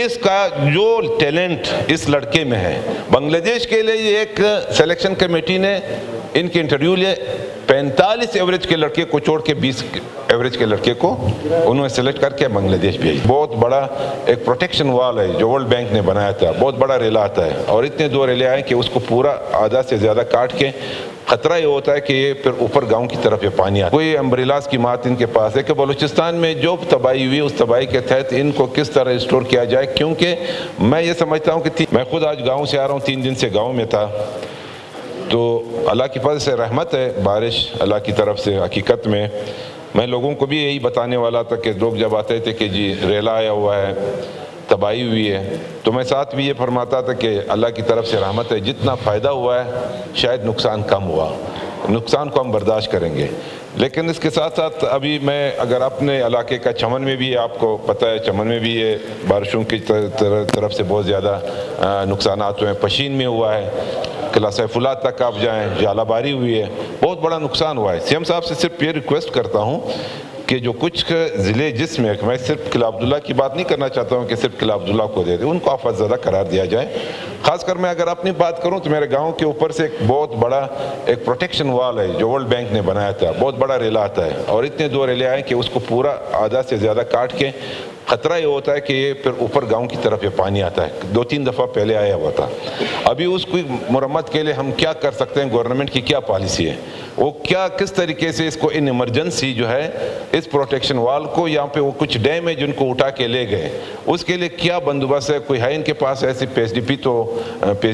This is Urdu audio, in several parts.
اس کا جو ٹیلنٹ اس لڑکے میں ہے، بنگلہ دیش کے لیے یہ ایک سلیکشن کمیٹی نے ان کے انٹرویو لیے 45 ایوریج کے لڑکے کو چھوڑ کے 20 ایوریج کے لڑکے کو انہوں نے سلیکٹ کر کے بنگلہ دیش بھیجا۔ بہت بڑا ایک پروٹیکشن وال ہے جو ورلڈ بینک نے بنایا تھا، بہت بڑا ریلا آتا ہے، اور اتنے دو ریلے آئے کہ اس کو پورا آدھا سے زیادہ کاٹ کے خطرہ یہ ہوتا ہے کہ یہ پھر اوپر گاؤں کی طرف یہ پانی آتا ہے۔ کوئی امبریلاز کی مات ان کے پاس ہے کہ بلوچستان میں جو تباہی ہوئی اس تباہی کے تحت ان کو کس طرح ریسٹور کیا جائے، کیونکہ میں یہ سمجھتا ہوں کہ میں خود آج گاؤں سے آ رہا ہوں، 3 دن سے گاؤں میں تھا، تو اللہ کی فضل سے رحمت ہے، بارش اللہ کی طرف سے۔ حقیقت میں لوگوں کو بھی یہی بتانے والا تھا کہ لوگ جب آتے تھے کہ جی ریلا آیا ہوا ہے، تباہی ہوئی ہے، تو میں ساتھ بھی یہ فرماتا تھا کہ اللہ کی طرف سے رحمت ہے، جتنا فائدہ ہوا ہے شاید نقصان کم ہوا، نقصان کو ہم برداشت کریں گے۔ لیکن اس کے ساتھ ساتھ ابھی میں اگر اپنے علاقے کا چمن میں بھی، آپ کو پتہ ہے چمن میں بھی یہ بارشوں کی طرف سے بہت زیادہ نقصانات ہوئے ہیں، پشین میں ہوا ہے، قلعہ سیف اللہ تک آپ جائیں، جالہ باری ہوئی ہے، بہت بڑا نقصان ہوا ہے۔ سی ایم صاحب سے صرف یہ ریکویسٹ کرتا ہوں کہ جو کچھ ضلع جس میں صرف قلعہ عبداللہ کی بات نہیں کرنا چاہتا ہوں کہ صرف قلعہ عبداللہ کو دے دیں، ان کو آفت زدہ قرار دیا جائے۔ خاص کر میں اگر اپنی بات کروں تو میرے گاؤں کے اوپر سے ایک بہت بڑا ایک پروٹیکشن وال ہے جو ورلڈ بینک نے بنایا تھا، بہت بڑا ریلا آتا ہے، اور اتنے دو ریلے آئے کہ اس کو پورا آدھا سے زیادہ کاٹ کے خطرہ یہ ہوتا ہے کہ یہ پھر اوپر گاؤں کی طرف یہ پانی آتا ہے، 2-3 دفعہ پہلے آیا ہوا تھا۔ ابھی اس کی مرمت کے لیے ہم کیا کر سکتے ہیں، گورنمنٹ کی کیا پالیسی ہے، وہ کیا کس طریقے سے اس کو ان ایمرجنسی جو ہے اس پروٹیکشن وال کو، یہاں پہ وہ کچھ ڈیم ہے جن کو اٹھا کے لے گئے، اس کے لیے کیا بندوبست ہے؟ کوئی ہے ان کے پاس ایسی پی ایس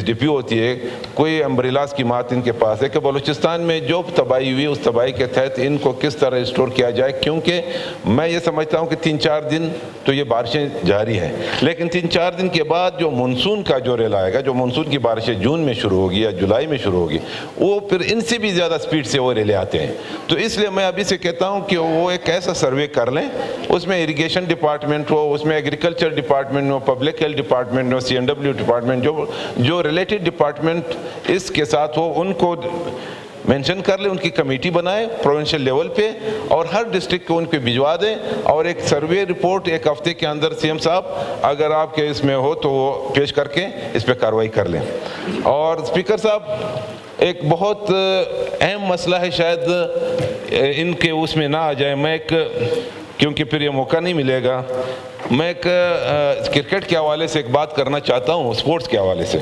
ڈی پی ہوتی ہے، کوئی امبریلاز کی مات ان کے پاس ہے کہ بلوچستان میں جو تباہی ہوئی اس تباہی کے تحت ان کو کس طرح ریسٹور کیا جائے، کیونکہ میں یہ سمجھتا ہوں کہ 3-4 دن تو یہ بارشیں جاری ہیں، لیکن 3-4 دن کے بعد جو مونسون کا جو ریل آئے گا، جو مونسون کی بارشیں جون میں شروع ہوگی یا جولائی میں شروع ہوگی، وہ پھر ان سے بھی زیادہ سپیڈ سے وہ ریلے آتے ہیں۔ تو اس لیے میں ابھی سے کہتا ہوں کہ وہ ایک ایسا سروے کر لیں، اس میں اریگیشن ڈپارٹمنٹ ہو، اس میں ایگریکلچر ڈپارٹمنٹ ہو، پبلک ہیلتھ ڈپارٹمنٹ ہو، CNW ڈپارٹمنٹ، جو ریلیٹڈ ڈپارٹمنٹ اس کے ساتھ ہو، ان کو مینشن کر لیں، ان کی کمیٹی بنائے پروونشل لیول پہ، اور ہر ڈسٹرکٹ کو ان پہ بھجوا دیں، اور ایک سروے رپورٹ 1 ہفتے کے اندر سی ایم صاحب اگر آپ کے اس میں ہو تو وہ پیش کر کے اس پہ کارروائی کر لیں۔ اور اسپیکر صاحب ایک بہت اہم مسئلہ ہے، شاید ان کے اس میں نہ آ جائے، میں کیونکہ پھر یہ موقع نہیں ملے گا، میں ایک کرکٹ کے حوالے سے ایک بات کرنا چاہتا ہوں، سپورٹس کے حوالے سے۔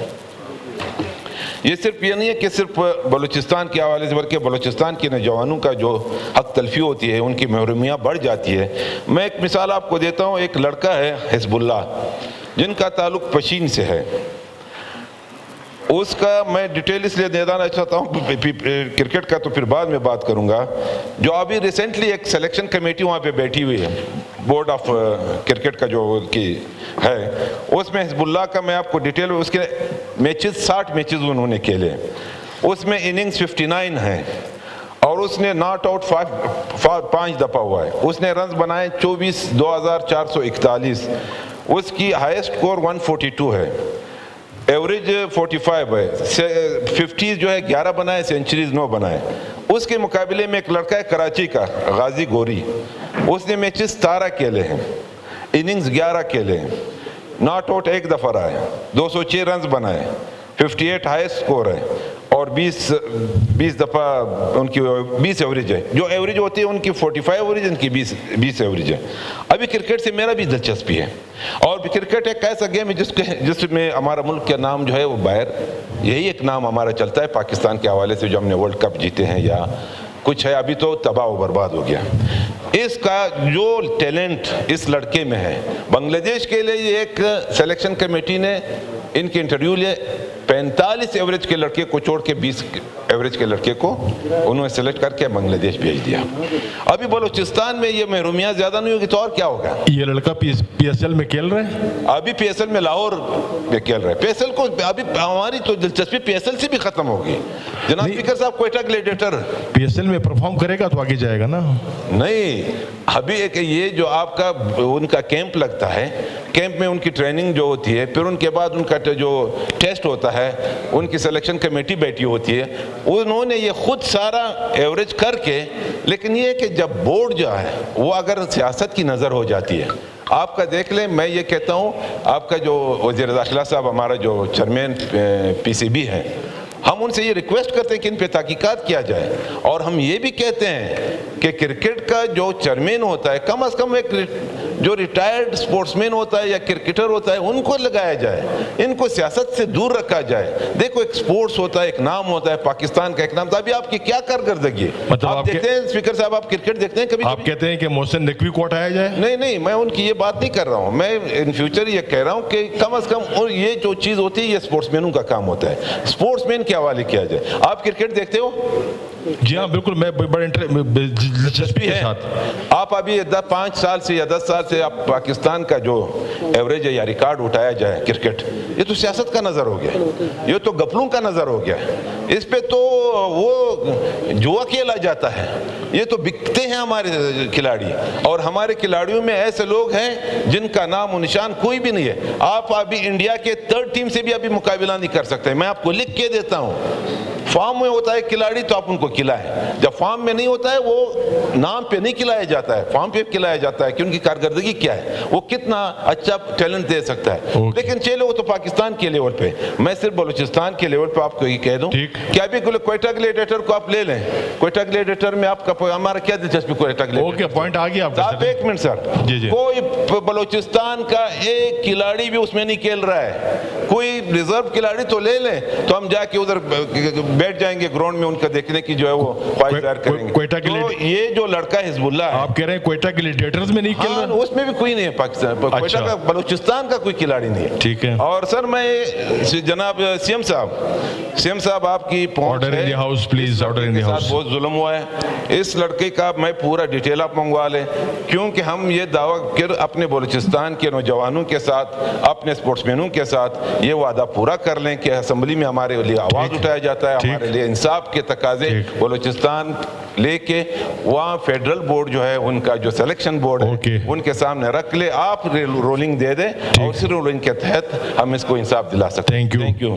یہ صرف یہ نہیں ہے کہ صرف بلوچستان کے حوالے سے، بلکہ بلوچستان کے نوجوانوں کا جو حق تلفی ہوتی ہے، ان کی محرومیاں بڑھ جاتی ہے۔ میں ایک مثال آپ کو دیتا ہوں، ایک لڑکا ہے حزب اللہ جن کا تعلق پشین سے ہے، اس کا میں ڈیٹیل اس لیے دینا چاہتا ہوں، کرکٹ کا تو پھر بعد میں بات کروں گا۔ جو ابھی ریسنٹلی ایک سلیکشن کمیٹی وہاں پہ بیٹھی ہوئی ہے، بورڈ آف کرکٹ کا جو کی ہے، اس میں حزب اللہ کا میں آپ کو ڈیٹیل، اس کے میچز 60 میچز انہوں نے کھیلے، اس میں اننگز 59 ہیں، اور اس نے ناٹ آؤٹ 5 دفعہ ہوا ہے، اس نے رنز بنائے 24,441، اس کی ہائیسٹ سکور 142 ہے، ایوریج 45 ہے، 50 جو ہے 11 بنائے، سینچریز 9 بنائے۔ اس کے مقابلے میں ایک لڑکا ہے کراچی کا غازی گوری، اس نے میچز 17 کھیلے ہیں، اننگز 11 کھیلے ہیں، ناٹ آؤٹ 1 دفعہ رہا ہے، 206 رنز بنائے، 58 ہائیسٹ سکور ہے، اور 20 دفعہ ان کی 20 ایوریج ہے، جو ایوریج ہوتی ہے ان کی 45 ایوریج، ان کی 20 ایوریج ہے۔ ابھی کرکٹ سے میرا بھی دلچسپی ہے، اور کرکٹ ایک ایسا گیم ہے جس میں ہمارا ملک کا نام جو ہے وہ باہر، یہی ایک نام ہمارا چلتا ہے پاکستان کے حوالے سے، جو ہم نے ورلڈ کپ جیتے ہیں یا کچھ ہے، ابھی تو تباہ و برباد ہو گیا۔ اس کا جو ٹیلنٹ اس لڑکے میں ہے، بنگلہ دیش کے لیے یہ ایک سلیکشن کمیٹی نے ان کے انٹرویو لیے 45 ایوریج کے لڑکے کو چھوڑ کے 20 ایوریج کے لڑکے کو انہوں نے سلیکٹ کر کے بنگلہ دیش بھیج دیا۔ ابھی بلوچستان میں یہ محرومیاں زیادہ نہیں ہوگی تو اور کیا ہوگا؟ یہ لڑکا پی ایس ایل میں کھیل رہے ہیں، ابھی پی ایس ایل میں لاہور میں کھیل رہے ہیں۔ پی ایس ایل کو ابھی ہماری تو دلچسپی پی ایس ایل سے بھی ختم ہوگی جناب اسپیکر صاحب۔ Quetta gladiator P S L میں پرفارم کرے گا تو آگے جائے گا نا؟ نہیں، ابھی ایک یہ جو آپ کا ان کا کیمپ لگتا ہے، کیمپ میں ان کی ٹریننگ جو ہوتی ہے، پھر ان کے بعد ان کا جو ٹیسٹ ہوتا ہے، ان کی سلیکشن کمیٹی بیٹھی ہوتی ہے، انہوں نے یہ خود سارا ایوریج کر کے، لیکن یہ کہ جب بورڈ جو ہے وہ اگر سیاست کی نظر ہو جاتی ہے، آپ کا دیکھ لیں. میں یہ کہتا ہوں آپ کا جو وزیر داخلہ صاحب ہمارا جو چیئرمین پی سی بی ہے, ہم ان سے یہ ریکویسٹ کرتے ہیں کہ ان پہ تحقیقات کیا جائے, اور ہم یہ بھی کہتے ہیں کہ کرکٹ کا جو چیئرمین ہوتا ہے کم از کم ایک جو ریٹائرڈ سپورٹس مین ہوتا ہے یا کرکٹر ہوتا ہے ان کو لگایا جائے, ان کو سیاست سے دور رکھا جائے. دیکھو ایک سپورٹس ہوتا ہے, ایک نام ہوتا ہے, پاکستان کا ایک نام تھا. ابھی آپ کی کیا کارکردگی ہے؟ مطلب آپ دیکھتے ہیں اسپیکر صاحب, آپ کرکٹ دیکھتے ہیں کبھی؟ آپ کہتے ہیں کہ محسن نقوی کو ہٹایا جائے؟ نہیں, میں ان کی یہ بات نہیں کر رہا ہوں. میں ان فیوچر یہ کہہ رہا ہوں کہ کم از کم اور یہ جو چیز ہوتی ہے یہ سپورٹس مینوں کا کام ہوتا ہے, سپورٹس مین کے حوالے کیا جائے. آپ کرکٹ دیکھتے ہو؟ جی ہاں بالکل, میں بڑے دلچسپی کے ساتھ. آپ ابھی 5 سال سے یا 10 سال سے آپ پاکستان کا جو ایوریج ہے یا ریکارڈ اٹھایا جائے کرکٹ, یہ تو سیاست کا نظر ہو گیا, یہ تو گپلوں کا نظر ہو گیا. اس پہ تو وہ جوا کھیلا جاتا ہے, یہ تو بکتے ہیں ہمارے کھلاڑی, اور ہمارے کھلاڑیوں میں ایسے لوگ ہیں جن کا نام و نشان کوئی بھی نہیں ہے. آپ ابھی انڈیا کے 3rd ٹیم سے بھی ابھی مقابلہ نہیں کر سکتے. میں آپ کو لکھ کے دیتا ہوں, فارم میں ہوتا ہے کھلاڑی تو آپ ان کو کھلائیں, جب فارم میں نہیں ہوتا ہے وہ نام پہ نہیں کھلایا جاتا ہے, فارم پہ کھلایا جاتا ہے کہ ان کی کارکردگی کیا ہے, وہ کتنا اچھا ٹیلنٹ دے سکتا ہے. لیکن چلو وہ تو پاکستان کے لیول پہ, میں صرف بلوچستان کے لیول پہ آپ کو یہ کہہ دوں کہ ابھی کوئٹہ گلیڈیٹر کو آپ لے لیں. کوئٹہ گلیڈیٹر میں آپ کا ہمارا کیا دلچسپی کوئٹہ گلیڈیٹر؟ اوکے, پوائنٹ آ گیا آپ کا. ایک منٹ سر, کوئی بلوچستان کا ایک کھلاڑی بھی اس میں نہیں کھیل رہا ہے. کوئی ریزرو کھلاڑی تو لے لیں تو ہم جا کے ادھر بیٹھ جائیں گے گراؤنڈ میں, ان کا دیکھنے کی جو ہے وہ خواہش ظاہر کریں گے. تو یہ جو لڑکا حزب اللہ ہے, آپ کہہ رہے ہیں کوئٹہ گلیڈیٹرز میں نہیں کھیل رہا؟ اس میں بھی کوئی نہیں ہے پاکستان, کوئٹہ کا بلوچستان کا کوئی کھلاڑی نہیں ہے. ٹھیک ہے. اور سر میں جناب سی ایم صاحب آپ کی پہنچ ہے, بہت ظلم ہوا ہے. اس لڑکے کا میں پورا ڈیٹیل آپ منگوا لیں, کیونکہ ہم یہ دعویٰ کر اپنے بلوچستان کے نوجوانوں کے ساتھ, اپنے سپورٹس مینوں کے ساتھ یہ وعدہ پورا کر لیں کہ اسمبلی میں ہمارے لیے آواز اٹھایا جاتا ہے, ہمارے لیے انصاف کے تقاضے بلوچستان لے کے وہاں فیڈرل بورڈ جو ہے ان کا جو سلیکشن بورڈ ہے ان کے سامنے رکھ لے, آپ رولنگ دے دیں, اور اسی رولنگ کے تحت ہم اس کو انصاف دلا سکتے ہیں. Thank you.